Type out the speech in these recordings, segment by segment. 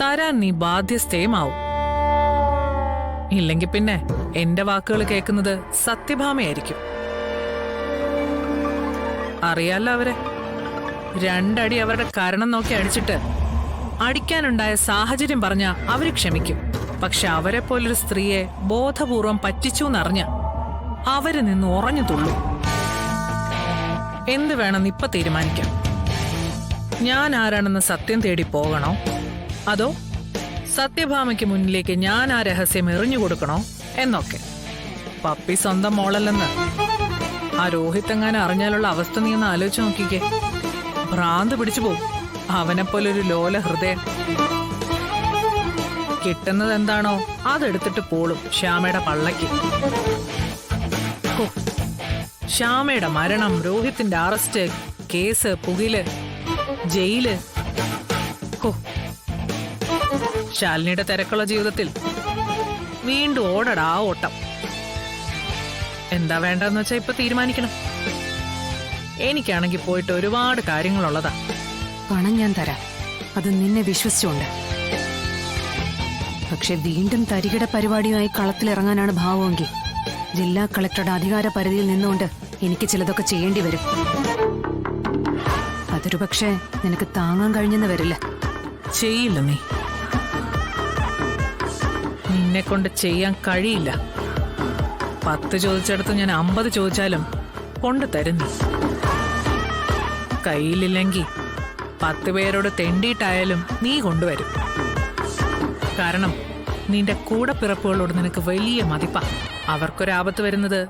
തരാൻ നീ ബാധ്യസ്ഥയുമാവും. ഇല്ലെങ്കിൽ പിന്നെ എന്റെ വാക്കുകൾ കേൾക്കുന്നത് സത്യഭാമയായിരിക്കും. അറിയാലോ അവരെ. 2 അടി അവരുടെ കാരണം നോക്കി അടിച്ചിട്ട് അടിക്കാനുണ്ടായ സാഹചര്യം പറഞ്ഞ അവര് ക്ഷമിക്കും. പക്ഷെ അവരെ പോലൊരു സ്ത്രീയെ ബോധപൂർവം പറ്റിച്ചു എന്നറിഞ്ഞ അവര് നിന്ന് ഉറഞ്ഞു തുള്ളു. എന്ത് വേണമെന്ന് ഇപ്പൊ തീരുമാനിക്കാം. ഞാൻ ആരാണെന്ന് സത്യം തേടി പോകണോ, അതോ സത്യഭാമയ്ക്ക് മുന്നിലേക്ക് ഞാൻ ആ രഹസ്യം എറിഞ്ഞു കൊടുക്കണോ എന്നൊക്കെ. പപ്പി സ്വന്തം മോളല്ലെന്ന് ആ രോഹിത് എങ്ങാനും അറിഞ്ഞാലുള്ള അവസ്ഥ നീ ഒന്ന് ആലോചിച്ച് നോക്കിക്കേ. ഭ്രാന്ത് പിടിച്ചു പോവും അവനെപ്പോലൊരു ലോല ഹൃദയം. കിട്ടുന്നത് എന്താണോ അതെടുത്തിട്ട് പോളും ശ്യാമയുടെ പള്ളയ്ക്ക്. ശ്യാമയുടെ മരണം, രോഹിത്തിന്റെ അറസ്റ്റ്, കേസ്, പുകില്, ജയില്. ശാലിനിയുടെ തിരക്കുള്ള ജീവിതത്തിൽ വീണ്ടും ഓടടാ ഓട്ടം. എന്താ വേണ്ടെന്ന് വെച്ചാ ഇപ്പൊ തീരുമാനിക്കണം. എനിക്കാണെങ്കിൽ പോയിട്ട് ഒരുപാട് കാര്യങ്ങളുള്ളതാ. പണം ഞാൻ തരാം, അത് നിന്നെ വിശ്വസിച്ചുകൊണ്ട്. പക്ഷെ വീണ്ടും തരികിട പരിപാടിയുമായി കളത്തിലിറങ്ങാനാണ് ഭാവമെങ്കിൽ ജില്ലാ കളക്ടറുടെ അധികാര പരിധിയിൽ നിന്നുകൊണ്ട് എനിക്ക് ചിലതൊക്കെ ചെയ്യേണ്ടി വരും. അതൊരു പക്ഷേ നിനക്ക് താങ്ങാൻ കഴിഞ്ഞെന്ന് വരില്ല. ചെയ്യില്ല നീ. നിന്നെ കൊണ്ട് ചെയ്യാൻ കഴിയില്ല. 10 ചോദിച്ചെടുത്ത് ഞാൻ 50 ചോദിച്ചാലും കൊണ്ട് തരും നീ. കയ്യിലില്ലെങ്കിൽ 10 പേരോട് തെണ്ടിയിട്ടായാലും നീ കൊണ്ടുവരും. കാരണം നിന്റെ കൂടെ പിറപ്പുകളോട് നിനക്ക് വലിയ മതിപ്പാ. അവർക്കൊരാപത്ത് വരുന്നത്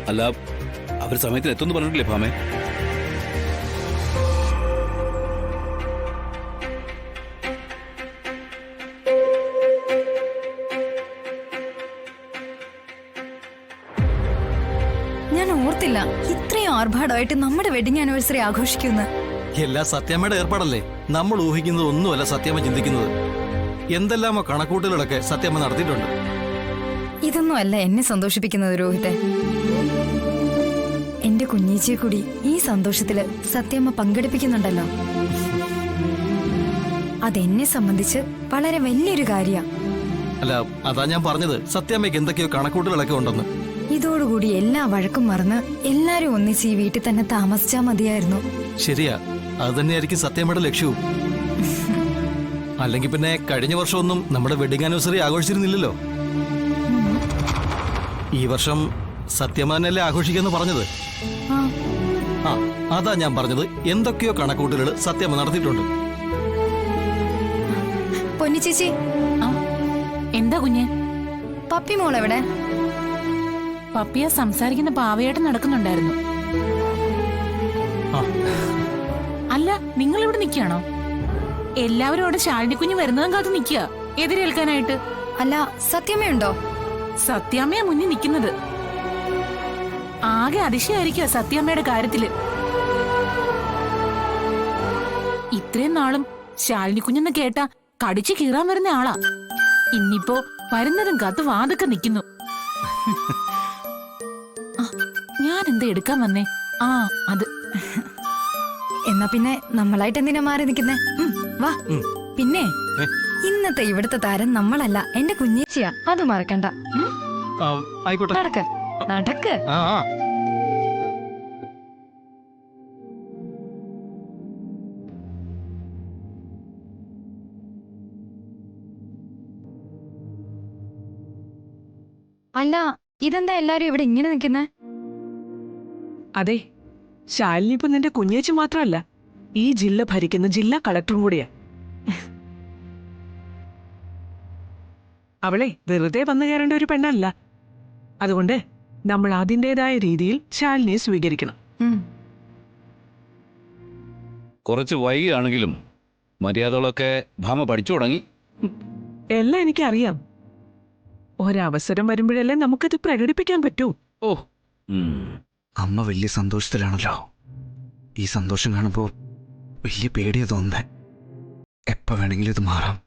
അല്ല, അവർ സമയത്തിന് എത്തുമെന്ന് പറഞ്ഞിട്ടില്ലേ ഭാമേ? ഞാൻ ഓർത്തില്ല ഇത്രയും ആർഭാടമായിട്ട് നമ്മുടെ വെഡിങ് ആനിവേഴ്സറി ആഘോഷിക്കുന്ന. എല്ലാ സത്യമ്മയുടെ ഏർപ്പാടല്ലേ. നമ്മൾ ഊഹിക്കുന്നത് ഒന്നുമല്ല സത്യമ്മ ചിന്തിക്കുന്നത്. എന്തെല്ലാമോ കണക്കൂട്ടലുകളൊക്കെ സത്യമ്മ നടത്തിയിട്ടുണ്ട്. ഇതൊന്നും അല്ല എന്നെ സന്തോഷിപ്പിക്കുന്നത് രോഹിത്തെ. എന്റെ കുഞ്ഞീച്ചയെ കൂടി ഈ സന്തോഷത്തില് സത്യമ്മ പങ്കെടുപ്പിക്കുന്നുണ്ടല്ലോ. അതെന്നെ സംബന്ധിച്ച് വളരെ വലിയൊരു കാര്യ. അല്ല, അതാ ഞാൻ പറഞ്ഞത്, സത്യമ്മയ്ക്ക് എന്തൊക്കെയോ കണക്കൂട്ടലുകളൊക്കെ ഉണ്ടെന്ന്. ഇതോടുകൂടി എല്ലാ വഴക്കും മറന്ന് എല്ലാരും ഒന്നിച്ച് ഈ വീട്ടിൽ തന്നെ താമസിച്ചാ മതിയായിരുന്നു. ശരിയാ, അത് തന്നെയായിരിക്കും സത്യമ്മയുടെ ലക്ഷ്യവും. അല്ലെങ്കിൽ പിന്നെ കഴിഞ്ഞ വർഷമൊന്നും നമ്മുടെ വെഡിങ് ആനിവേഴ്സറി ആഘോഷിച്ചിരുന്നില്ലല്ലോ. ഈ വർഷം സത്യമ്മ തന്നെയല്ലേ ആഘോഷിക്കാന്ന് പറഞ്ഞത്. ആ, അതാ ഞാൻ പറഞ്ഞത്, എന്തൊക്കെയോ കണക്കൂട്ടലുകൾ സത്യമ്മ നടത്തിയിട്ടുണ്ട്. പൊന്നി ചേച്ചി, എന്താ കുഞ്ഞ്? പപ്പി മോൾ എവിടെ? പപ്പിയ സംസാരിക്കുന്ന പാവയായിട്ട് നടക്കുന്നുണ്ടായിരുന്നു. അല്ല, നിങ്ങൾ ഇവിടെ നിൽക്കുകയാണോ? എല്ലാവരും അവിടെ ശാലിനി കുഞ്ഞ് വരുന്നതും കാത്ത് നിൽക്കുക എതിരേൽക്കാനായിട്ട്. അല്ല, സത്യമ്മയുണ്ടോ? സത്യാമ്മയാ മുന്നിൽ നിൽക്കുന്നത്. ആകെ അതിശയായിരിക്കുക സത്യാമ്മയുടെ കാര്യത്തില്. ഇത്രയും നാളും ശാലിനി കുഞ്ഞെന്ന് കേട്ട കടിച്ചു കീറാൻ വരുന്ന ആളാ. ഇന്നിപ്പോ വരുന്നതും കാത്ത് വാതൊക്കെ നിൽക്കുന്നു. ഞാൻ എന്താ എടുക്കാൻ വന്നേ? ആ, അത്. എന്നാ പിന്നെ നമ്മളായിട്ട് എന്തിനാ മാറി നിൽക്കുന്നേ? വാ. പിന്നെ ഇന്നത്തെ ഇവിടുത്തെ താരം നമ്മളല്ല, എന്റെ കുഞ്ഞേച്ചിയാ, അത് മറക്കണ്ട. ആയിക്കോട്ടെ. നടക്ക് നടക്ക്. ആ ആ. അല്ല, ഇതെന്താ എല്ലാരും ഇവിടെ ഇങ്ങനെ നിൽക്കുന്നേ? അതെ, ശാലിനി ഇപ്പൊ നിന്റെ കുഞ്ഞേച്ചി മാത്രമല്ല, ഈ ജില്ല ഭരിക്കുന്ന ജില്ലാ കളക്ടറും കൂടിയാ. അവളെ വെറുതെ വന്നു കയറേണ്ട ഒരു പെണ്ണല്ല. അതുകൊണ്ട് നമ്മൾ അതിൻ്റെതായ രീതിയിൽ ശാലിനിയെ സ്വീകരിക്കണം. കുറച്ച് വൈകിയാണെങ്കിലും മര്യാദകളൊക്കെ ഭാമ പഠിച്ചു തുടങ്ങി. എല്ലാം എനിക്കറിയാം. ഒരവസരം വരുമ്പോഴല്ലേ നമുക്കത് പ്രകടിപ്പിക്കാൻ പറ്റൂ. ഓ അമ്മ വലിയ സന്തോഷത്തിലാണല്ലോ. ഈ സന്തോഷം കാണുമ്പോൾ വലിയ പേടിയാ തോന്നുന്നേ. എപ്പോൾ വേണമെങ്കിലും ഇത് മാറാം.